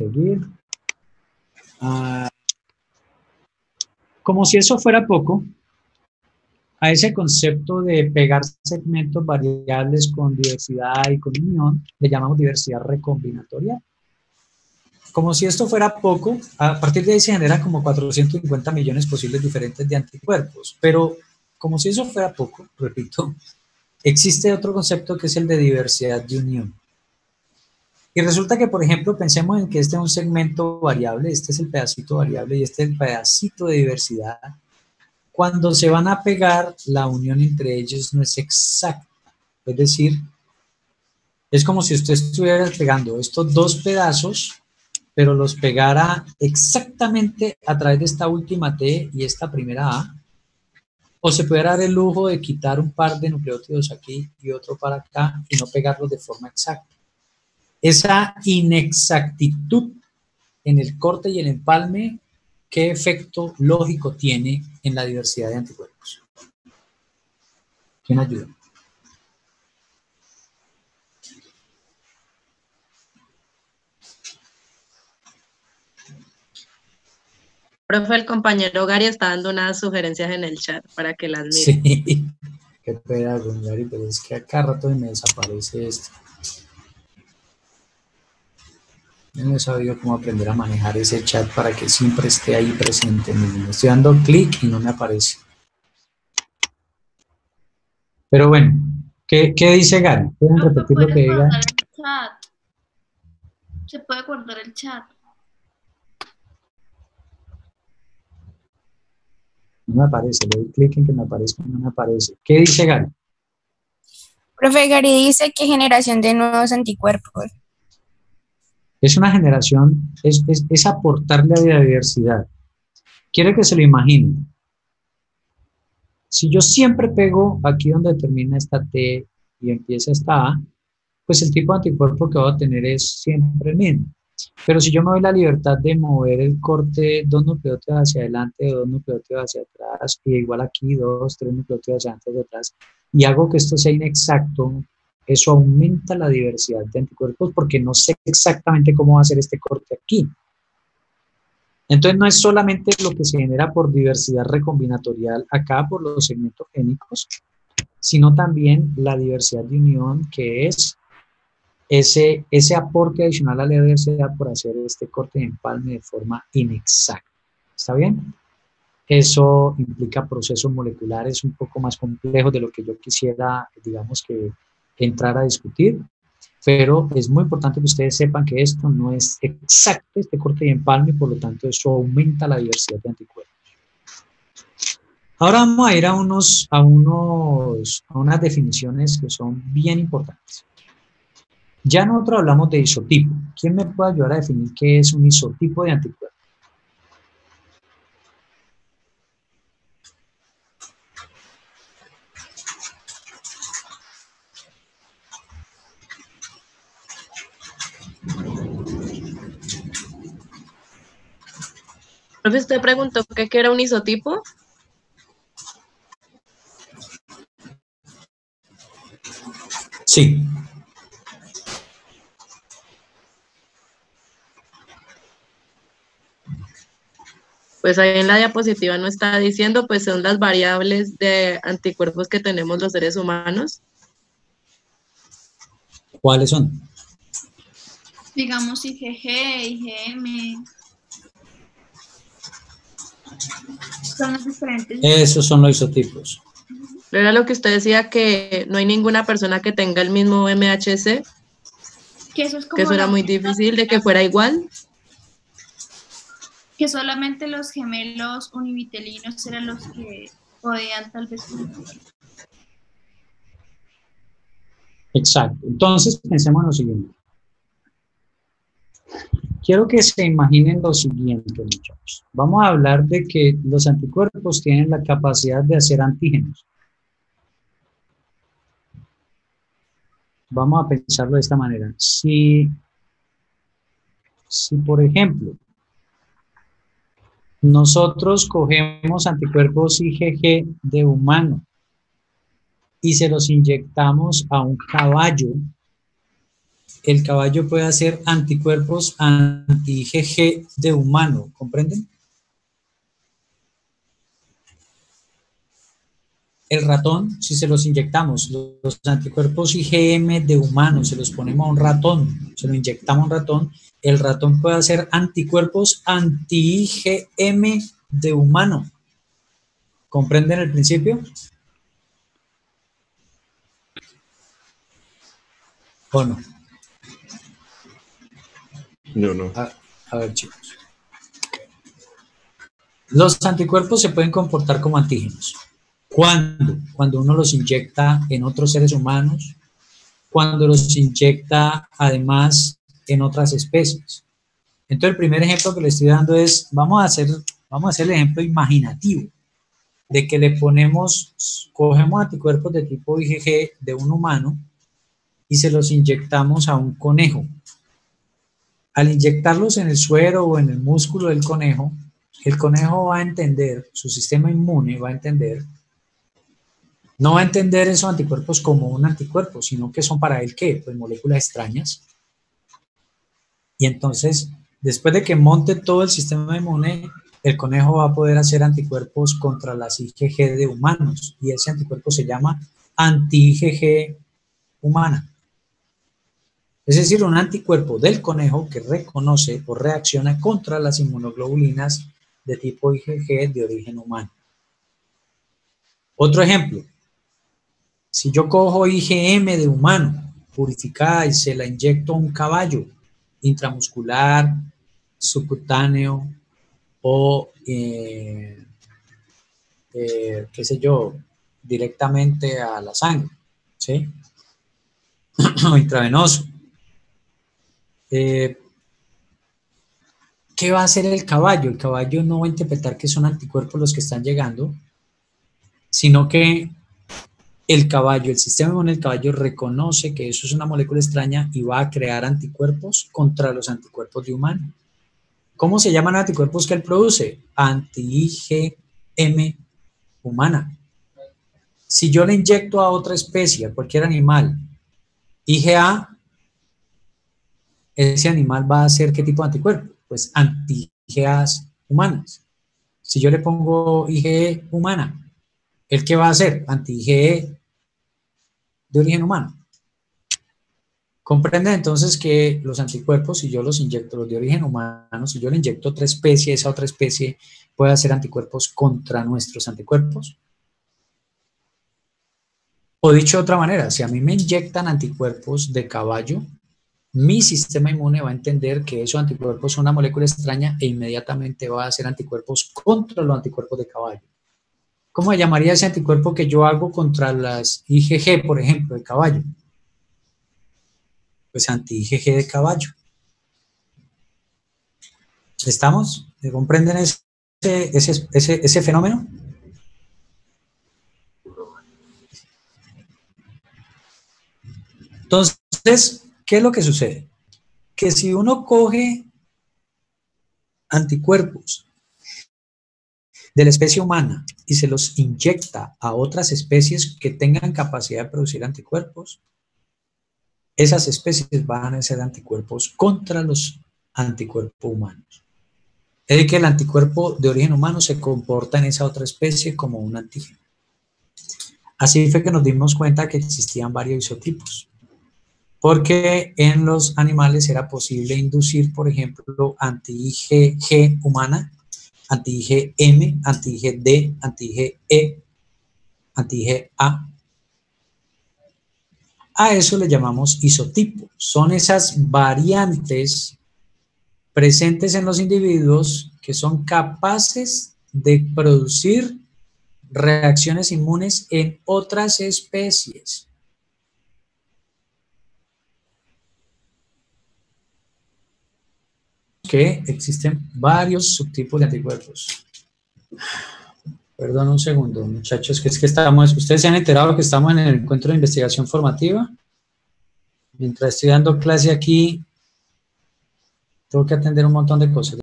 seguir. Como si eso fuera poco, a ese concepto de pegar segmentos variables con diversidad y con unión, le llamamos diversidad recombinatoria. Como si esto fuera poco, a partir de ahí se generan como 450 millones posibles diferentes de anticuerpos, pero como si eso fuera poco, repito, existe otro concepto que es el de diversidad de unión. Y resulta que, por ejemplo, pensemos en que este es un segmento variable, este es el pedacito variable y este es el pedacito de diversidad. Cuando se van a pegar, la unión entre ellos no es exacta. Es decir, es como si usted estuviera pegando estos dos pedazos, pero los pegara exactamente a través de esta última T y esta primera A. O se pudiera dar el lujo de quitar un par de nucleótidos aquí y otro para acá y no pegarlos de forma exacta. Esa inexactitud en el corte y el empalme, ¿qué efecto lógico tiene en la diversidad de anticuerpos? ¿Quién ayuda? Profe, el compañero Gary está dando unas sugerencias en el chat para que las mire. Sí, qué pedazo, Gary, pero es que acá rato me desaparece esto. Yo no he sabido cómo aprender a manejar ese chat para que siempre esté ahí presente. Estoy dando clic y no me aparece. Pero bueno, ¿qué dice Gary? ¿Pueden repetir lo que diga? Se puede guardar el chat. No me aparece, le doy clic en que me aparezca, no me aparece. ¿Qué dice Gary? Profe, Gary dice que generación de nuevos anticuerpos. Es una generación, es aportarle a la diversidad. Quiere que se lo imaginen. Si yo siempre pego aquí donde termina esta T y empieza esta A, pues el tipo de anticuerpo que voy a tener es siempre el mismo. Pero si yo me doy la libertad de mover el corte 2 nucleótidos hacia adelante, 2 nucleótidos hacia atrás, y igual aquí 2, 3 nucleótidos hacia adelante, hacia atrás, y hago que esto sea inexacto, eso aumenta la diversidad de anticuerpos porque no sé exactamente cómo va a ser este corte aquí. Entonces no es solamente lo que se genera por diversidad recombinatorial acá por los segmentos génicos, sino también la diversidad de unión que es ese aporte adicional a la diversidad por hacer este corte de empalme de forma inexacta. ¿Está bien? Eso implica procesos moleculares un poco más complejos de lo que yo quisiera, digamos, que entrar a discutir, pero es muy importante que ustedes sepan que esto no es exacto, este corte de empalme, y por lo tanto eso aumenta la diversidad de anticuerpos. Ahora vamos a ir a unas definiciones que son bien importantes. Ya nosotros hablamos de isotipo. ¿Quién me puede ayudar a definir qué es un isotipo de anticuerpo? Profe, usted preguntó qué era un isotipo. Sí. Pues ahí en la diapositiva no está diciendo, pues son las variables de anticuerpos que tenemos los seres humanos. ¿Cuáles son? Digamos IgG, IgM. Son los diferentes. Esos son los isotipos. Era lo que usted decía, que no hay ninguna persona que tenga el mismo MHC. Que eso es como que eso era muy difícil de que fuera igual. Que solamente los gemelos univitelinos eran los que podían tal vez. Exacto. Entonces, pensemos en lo siguiente. Quiero que se imaginen lo siguiente, muchachos. Vamos a hablar de que los anticuerpos tienen la capacidad de hacer antígenos. Vamos a pensarlo de esta manera. Si por ejemplo, nosotros cogemos anticuerpos IgG de humano y se los inyectamos a un caballo, el caballo puede hacer anticuerpos anti-IgG de humano, ¿comprenden? El ratón, si se los inyectamos, los anticuerpos IgM de humano, se los ponemos a un ratón, se lo inyectamos a un ratón, el ratón puede hacer anticuerpos anti-IgM de humano. ¿Comprenden el principio? ¿O no? Yo no. A ver, chicos. Los anticuerpos se pueden comportar como antígenos. ¿Cuándo? Cuando uno los inyecta en otros seres humanos, cuando los inyecta además en otras especies. Entonces el primer ejemplo que le estoy dando es, vamos a hacer el ejemplo imaginativo de que cogemos anticuerpos de tipo IgG de un humano y se los inyectamos a un conejo. Al inyectarlos en el suero o en el músculo del conejo, el conejo va a entender, su sistema inmune va a entender, no va a entender esos anticuerpos como un anticuerpo, sino que son para él, ¿qué? Pues moléculas extrañas. Y entonces, después de que monte todo el sistema inmune, el conejo va a poder hacer anticuerpos contra las IgG de humanos, y ese anticuerpo se llama anti-IgG humana. Es decir, un anticuerpo del conejo que reconoce o reacciona contra las inmunoglobulinas de tipo IgG de origen humano. Otro ejemplo, si yo cojo IgM de humano, purificada, y se la inyecto a un caballo, intramuscular, subcutáneo o, qué sé yo, directamente a la sangre, ¿sí? O intravenoso. ¿Qué va a hacer el caballo? El caballo no va a interpretar que son anticuerpos los que están llegando, sino que el sistema inmune del caballo reconoce que eso es una molécula extraña y va a crear anticuerpos contra los anticuerpos de humano. ¿Cómo se llaman anticuerpos que él produce? Anti-IgM humana. Si yo le inyecto a otra especie, a cualquier animal, IgA, ese animal va a hacer ¿qué tipo de anticuerpo? Pues anti-IgAs humanas. Si yo le pongo IgE humana, ¿el qué va a hacer? Anti-IgE de origen humano. Comprenden entonces que los anticuerpos, si yo los inyecto, los de origen humano, si yo le inyecto otra especie, esa otra especie puede hacer anticuerpos contra nuestros anticuerpos. O dicho de otra manera, si a mí me inyectan anticuerpos de caballo, mi sistema inmune va a entender que esos anticuerpos son una molécula extraña e inmediatamente va a hacer anticuerpos contra los anticuerpos de caballo. ¿Cómo se llamaría ese anticuerpo que yo hago contra las IgG, por ejemplo, de caballo? Pues anti-IgG de caballo. ¿Estamos? ¿Comprenden ese fenómeno? Entonces, ¿qué es lo que sucede? Que si uno coge anticuerpos de la especie humana y se los inyecta a otras especies que tengan capacidad de producir anticuerpos, esas especies van a ser anticuerpos contra los anticuerpos humanos. Es decir, que el anticuerpo de origen humano se comporta en esa otra especie como un antígeno. Así fue que nos dimos cuenta que existían varios isotipos, porque en los animales era posible inducir, por ejemplo, anti-IgG humana, anti-IgM, anti-IgD, anti-IgE, anti-IgA. A eso le llamamos isotipo. Son esas variantes presentes en los individuos que son capaces de producir reacciones inmunes en otras especies. Que existen varios subtipos de anticuerpos. Perdón un segundo, muchachos, que es que ustedes se han enterado que estamos en el encuentro de investigación formativa. Mientras estoy dando clase aquí, tengo que atender un montón de cosas.